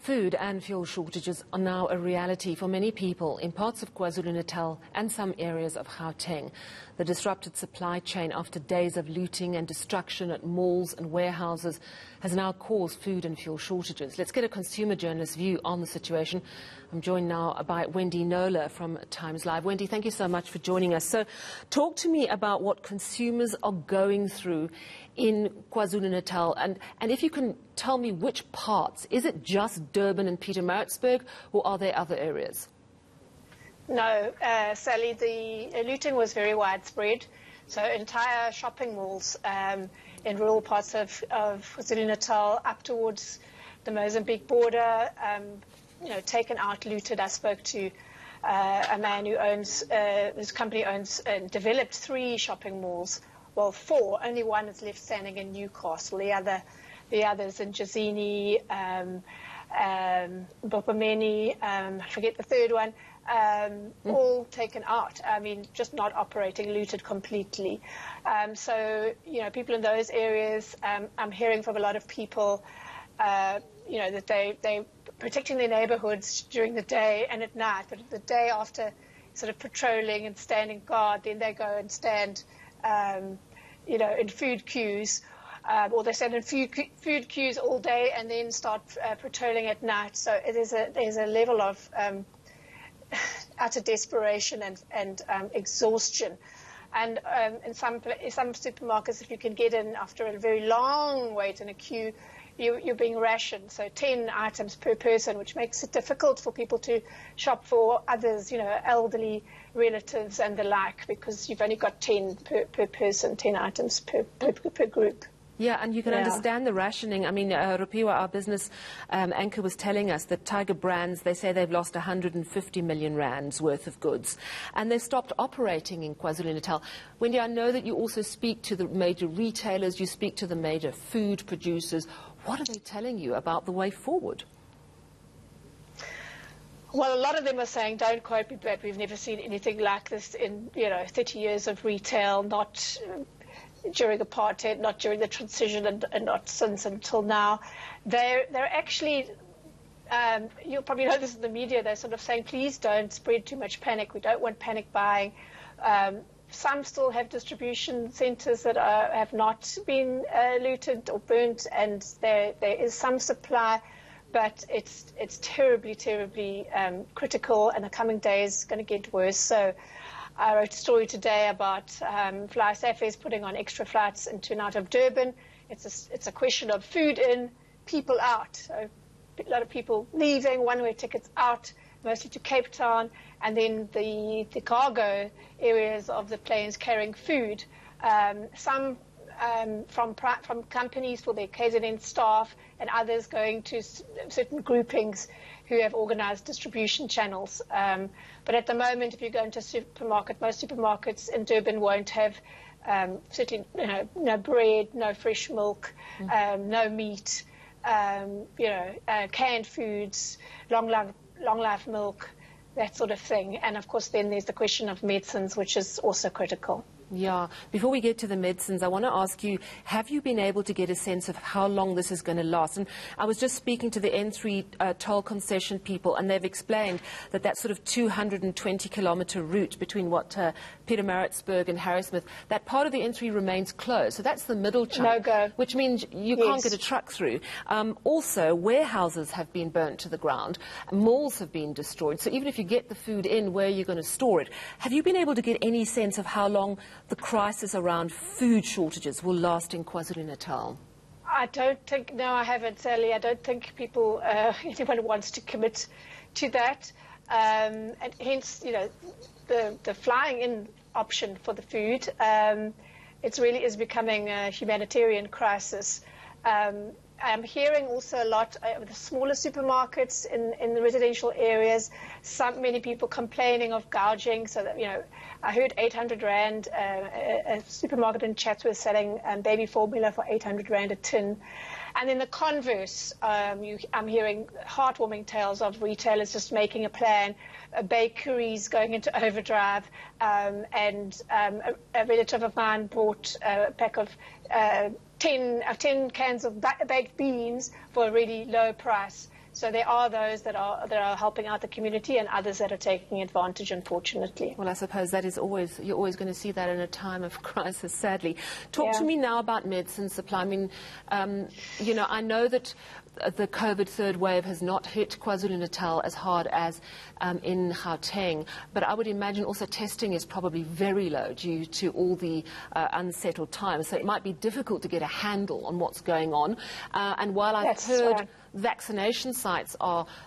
Food and fuel shortages are now a reality for many people in parts of KwaZulu-Natal and some areas of Gauteng. The disrupted supply chain after days of looting and destruction at malls and warehouses has now caused food and fuel shortages. Let's get a consumer journalist's view on the situation. I'm joined now by Wendy Knowler from TimesLive. Wendy, thank you so much for joining us. So talk to me about what consumers are going through in KwaZulu-Natal, and if you can tell me which parts. Is it just Durban and Pietermaritzburg, or are there other areas? No, Sally, the looting was very widespread. So entire shopping malls in rural parts of KwaZulu-Natal up towards the Mozambique border, taken out, looted. I spoke to a man who owns, his company owns and developed 3 shopping malls. Well, 4. Only one is left standing in Newcastle. The others in Jazini, Bopameni, I forget the third one. All taken out. I mean, just not operating, looted completely. So, people in those areas, I'm hearing from a lot of people, that they protecting their neighborhoods during the day and at night, but the day after sort of patrolling and standing guard, then they go and stand, in food queues, or they stand in food queues all day and then start patrolling at night. So there's a level of utter desperation and exhaustion. And in some supermarkets, if you can get in after a very long wait in a queue, you're being rationed. So 10 items per person, which makes it difficult for people to shop for others, elderly relatives and the like, because you've only got 10 per person, 10 items per group. Yeah, and you can understand the rationing. I mean, Rupiwa, our business anchor, was telling us that Tiger Brands, they say they've lost 150 million rands worth of goods, and they've stopped operating in KwaZulu-Natal. Wendy, I know that you also speak to the major retailers, you speak to the major food producers. What are they telling you about the way forward? Well, a lot of them are saying, don't quote me, but we've never seen anything like this in 30 years of retail, not during apartheid, not during the transition, and not since until now. They're actually, you'll probably know this in the media, they're sort of saying, please don't spread too much panic. We don't want panic buying. Some still have distribution centres that have not been looted or burnt, and there is some supply, but it's terribly, terribly critical, and the coming days going to get worse. So I wrote a story today about Fly Safaris putting on extra flights into and out of Durban. It's a question of food in, people out. So a lot of people leaving, one-way tickets out, mostly to Cape Town, and then the cargo areas of the planes carrying food. Some from companies for their KZN staff, and others going to certain groupings who have organized distribution channels. But at the moment, if you go into a supermarket, most supermarkets in Durban won't have certainly no bread, no fresh milk, no meat, canned foods, long life milk, that sort of thing. And of course, then there's the question of medicines, which is also critical. Yeah. Before we get to the medicines, I want to ask you, have you been able to get a sense of how long this is going to last? And I was just speaking to the N3 toll concession people, and they've explained that sort of 220-kilometre route between Pietermaritzburg and Harrismith, that part of the N3 remains closed. So that's the middle chunk, no-go, which means you can't get a truck through. Also, warehouses have been burnt to the ground, malls have been destroyed. So even if you get the food in, where are you going to store it? Have you been able to get any sense of how long the crisis around food shortages will last in KwaZulu-Natal? I don't think, no, I haven't, Sally. I don't think anyone wants to commit to that. And hence, the flying in option for the food, it really is becoming a humanitarian crisis. I'm hearing also a lot of the smaller supermarkets in the residential areas, many people complaining of gouging. So that, I heard 800 Rand, a supermarket in Chatsworth selling baby formula for 800 Rand a tin. And then the converse, I'm hearing heartwarming tales of retailers just making a plan, bakeries going into overdrive, and a relative of mine bought a pack of 10 cans of baked beans for a really low price. So there are those that are helping out the community and others that are taking advantage, unfortunately. Well, I suppose that is you're always going to see that in a time of crisis, sadly. Talk to me now about medicine supply. I mean, you know, I know that the COVID third wave has not hit KwaZulu-Natal as hard as in Gauteng, but I would imagine also testing is probably very low due to all the unsettled times. So it might be difficult to get a handle on what's going on. And while I've heard vaccination sites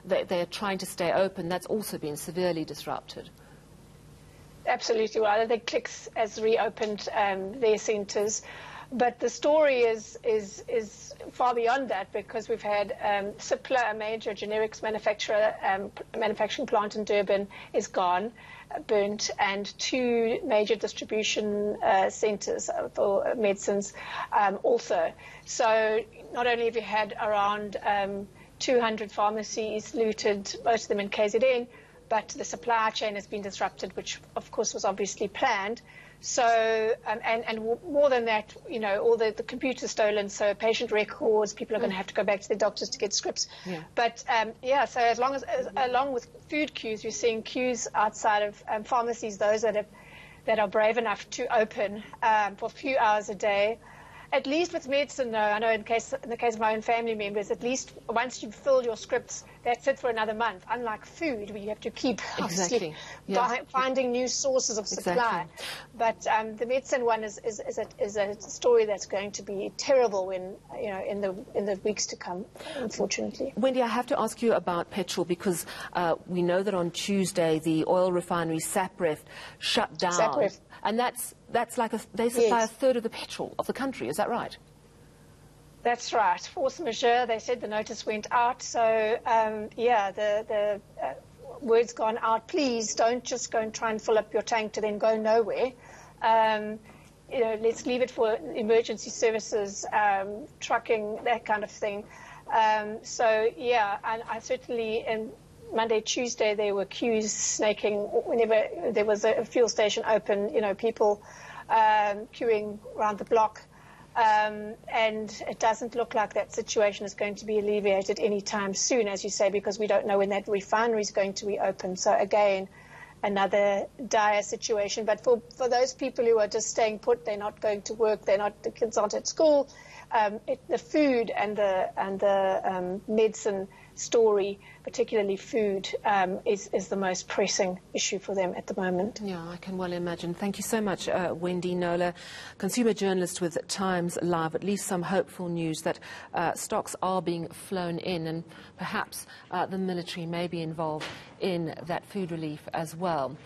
they're trying to stay open, that's also been severely disrupted. Absolutely. Well, I think Clicks has reopened their centres. But the story is far beyond that, because we've had Cipla, a major generics manufacturer, manufacturing plant in Durban, is gone, burnt, and 2 major distribution centres for medicines also. So not only have you had around 200 pharmacies looted, most of them in KZN, but the supply chain has been disrupted, which of course was obviously planned. So, and more than that, you know, all the computers stolen, so patient records, people are going to have to go back to their doctors to get scripts. Yeah. But, yeah, so along with food queues, we're seeing queues outside of pharmacies, those that are brave enough to open for a few hours a day. At least with medicine, though, I know in the case of my own family members, at least once you've filled your scripts, that's it for another month. Unlike food, where you have to keep finding new sources of supply. But the medicine one is a story that's going to be terrible when, you know, in the weeks to come, unfortunately. Wendy, I have to ask you about petrol, because we know that on Tuesday the oil refinery Sapref shut down. And that's like they supply a third of the petrol of the country. Is that right? That's right. Force majeure. They said the notice went out. So yeah, the word's gone out. Please don't just go and try and fill up your tank to then go nowhere. You know, let's leave it for emergency services, trucking, that kind of thing. So yeah, and I certainly Monday, Tuesday, there were queues snaking whenever there was a fuel station open, you know, people queuing around the block. And it doesn't look like that situation is going to be alleviated anytime soon, as you say, because we don't know when that refinery is going to reopen. So again, another dire situation. But for those people who are just staying put, they're not going to work, the kids aren't at school, the food and the medicine story, particularly food, is the most pressing issue for them at the moment. Yeah, I can well imagine. Thank you so much, Wendy Knowler, consumer journalist with TimesLive. At least some hopeful news that stocks are being flown in, and perhaps the military may be involved in that food relief as well.